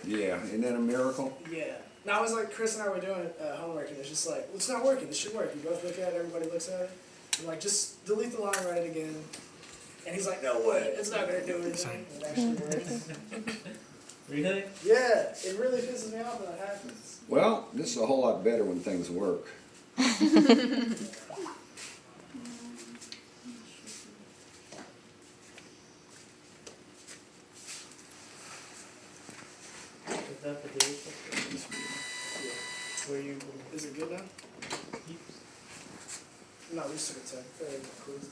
Yeah, isn't that a miracle? Yeah. Now, I was like, Chris and I were doing homework, and it's just like, well, it's not working. This should work. You both look at it, everybody looks at it. I'm like, just delete the line, write it again. And he's like, no way, it's not going to do anything. It actually works. Really? Yeah, it really pisses me off when that happens. Well, this is a whole lot better when things work. Is that the date? Where you? Is it good now? No, we just took a test. Quiz.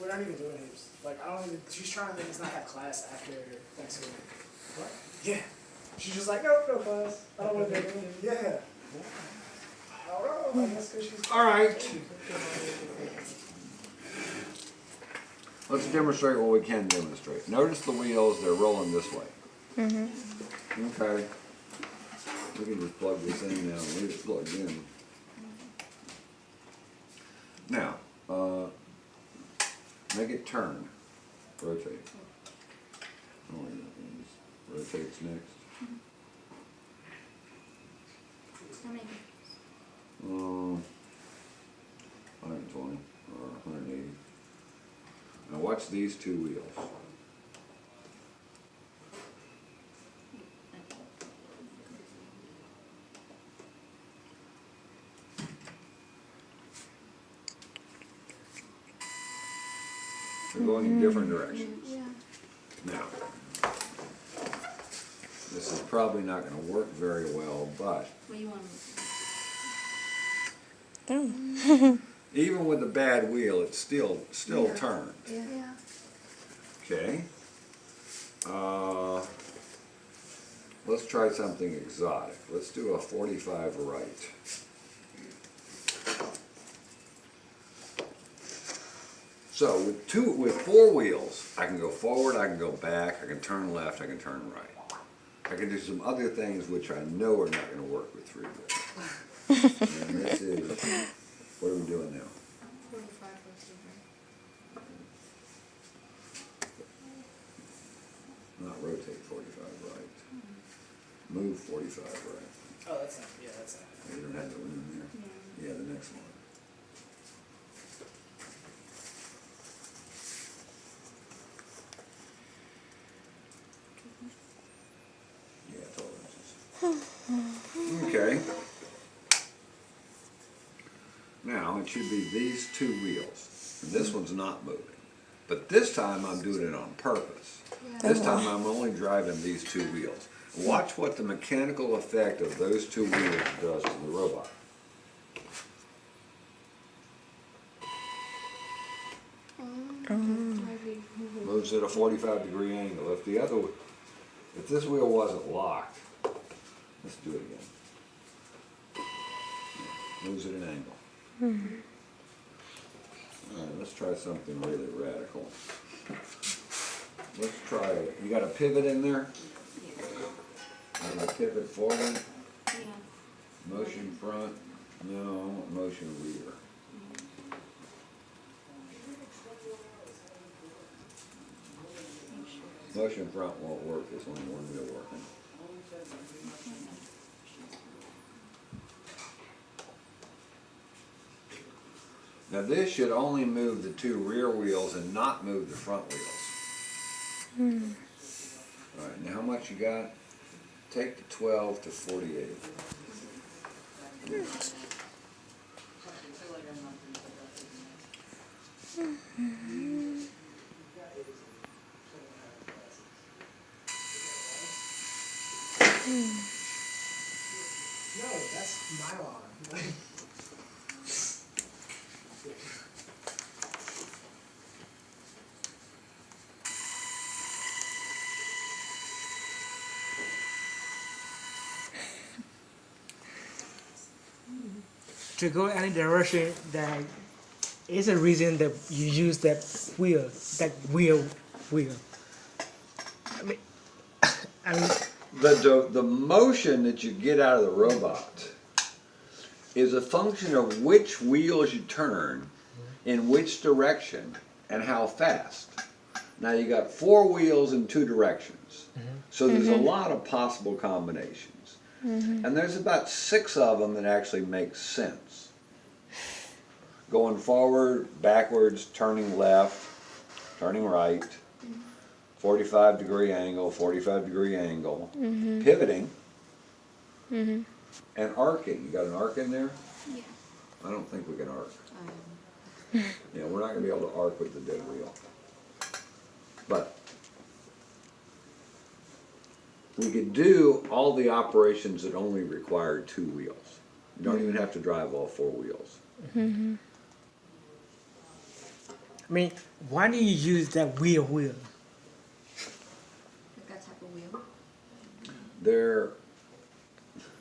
We're not even doing heaps. Like, I don't even, she's trying to make us not have class after Thanksgiving. What? Yeah. She's just like, no class. I don't want to do it. Yeah. I don't know. I guess because she's. All right. Let's demonstrate what we can demonstrate. Notice the wheels, they're rolling this way. Okay. We can just plug this in now and leave it plugged in. Now, make it turn. Rotate. Oh, yeah, rotates next. How many? 120 or 180. Now watch these two wheels. They're going in different directions. Yeah. Now, this is probably not going to work very well, but What do you want? even with a bad wheel, it still turns. Yeah. Okay. Let's try something exotic. Let's do a 45 right. So with four wheels, I can go forward, I can go back, I can turn left, I can turn right. I can do some other things which I know are not going to work with three wheels. And this is, what are we doing now? 45 looks Not rotate 45 right. Move 45 right. Oh, that's not. Yeah, that's not. You don't have the one in there? Yeah. Yeah, the next one. Yeah, 12 inches. Okay. Now, it should be these two wheels. And this one's not moving. But this time I'm doing it on purpose. This time I'm only driving these two wheels. Watch what the mechanical effect of those two wheels does to the robot. Moves at a 45-degree angle. If this wheel wasn't locked, let's do it again. Moves at an angle. All right, let's try something really radical. Let's try it. You got a pivot in there? I'm gonna pivot forward. Yeah. Motion front. No, motion rear. Motion front won't work. There's only one wheel working. Now this should only move the two rear wheels and not move the front wheels. All right, now how much you got? Take the 12 to 48. No, that's nylon. To go any direction, that is a reason that you use that wheel. I mean, The motion that you get out of the robot is a function of which wheels you turn, in which direction, and how fast. Now you got four wheels in two directions. So there's a lot of possible combinations. And there's about 6 of them that actually make sense. Going forward, backwards, turning left, turning right, 45-degree angle, 45-degree angle, pivoting, and arcing. You got an arc in there? Yeah. I don't think we can arc. Yeah, we're not going to be able to arc with the dead wheel. But we could do all the operations that only require 2 wheels. You don't even have to drive all 4 wheels. I mean, why do you use that wheel? Like that type of wheel. They're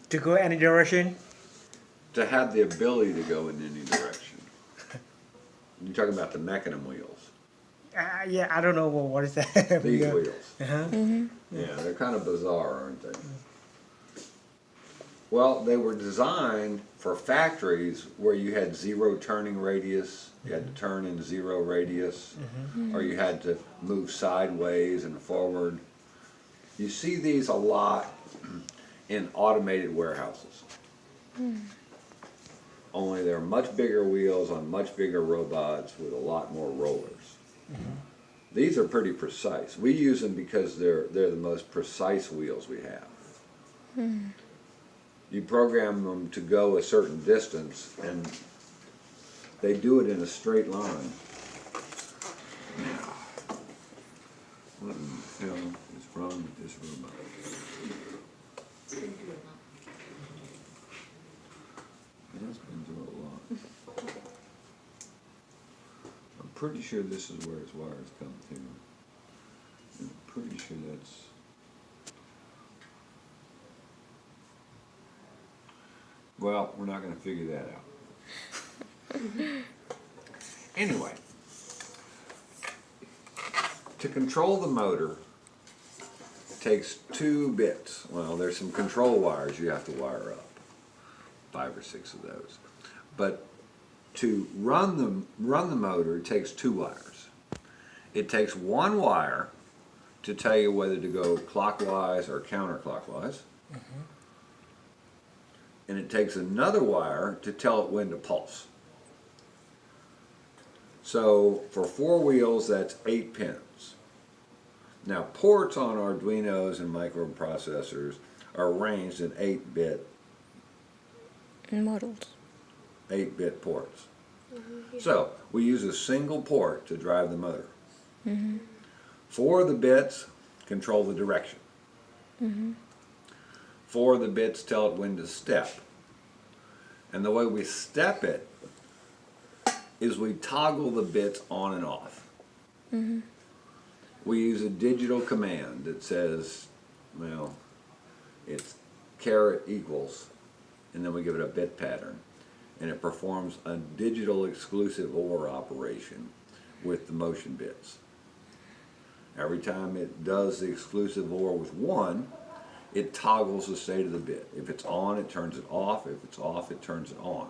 To go any direction? to have the ability to go in any direction. You're talking about the mechanism wheels. Yeah, I don't know what is that. These wheel. wheels. Uh-huh. Yeah, they're kind of bizarre, aren't they? Well, they were designed for factories where you had 0 turning radius, you had to turn in 0 radius, or you had to move sideways and forward. You see these a lot in automated warehouses. Only they're much bigger wheels on much bigger robots with a lot more rollers. These are pretty precise. We use them because they're the most precise wheels we have. You program them to go a certain distance, and they do it in a straight line. Now, what in the hell is wrong with this robot? It has been through a lot. I'm pretty sure this is where its wires come through. I'm pretty sure that's... Well, we're not going to figure that out. Anyway, to control the motor, it takes 2 bits. Well, there's some control wires you have to wire up, 5 or 6 of those. But to run the motor, it takes 2 wires. It takes 1 wire to tell you whether to go clockwise or counterclockwise. And it takes another wire to tell it when to pulse. So for 4 wheels, that's 8 pins. Now ports on Arduinos and microprocessors are arranged in 8-bit models. 8-bit ports. So we use a single port to drive the motor. 4 of the bits control the direction. 4 of the bits tell it when to step. And the way we step it is we toggle the bits on and off. We use a digital command that says, well, it's caret equals, and then we give it a bit pattern. And it performs a digital exclusive OR operation with the motion bits. Every time it does the exclusive OR with 1, it toggles the state of the bit. If it's on, it turns it off. If it's off, it turns it on.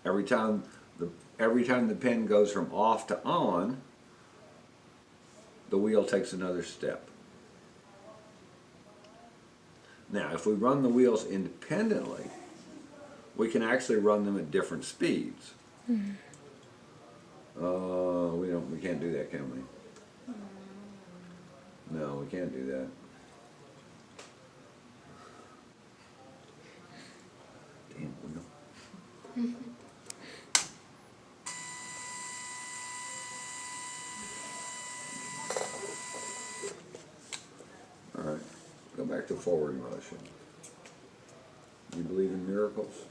Every time the pin goes from off to on, the wheel takes another step. Now, if we run the wheels independently, we can actually run them at different speeds. We can't do that, can we? No, we can't do that. Damn wheel. All right, go back to forward motion. You believe in miracles?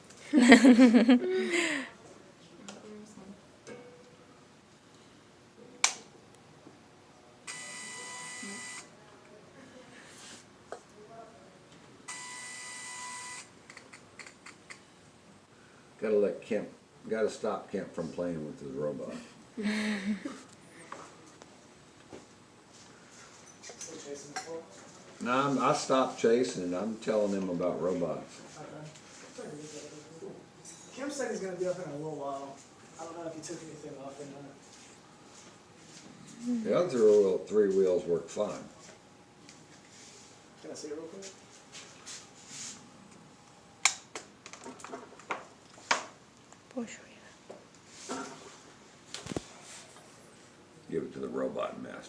Gotta stop Kemp from playing with his robot. Still chasing the ball? No, I stopped chasing and I'm telling him about robots. Kim said he's gonna be up in a little while. I don't know if he took anything off or not. The other three wheels work fine. Can I see it real quick? Give it to the robot master.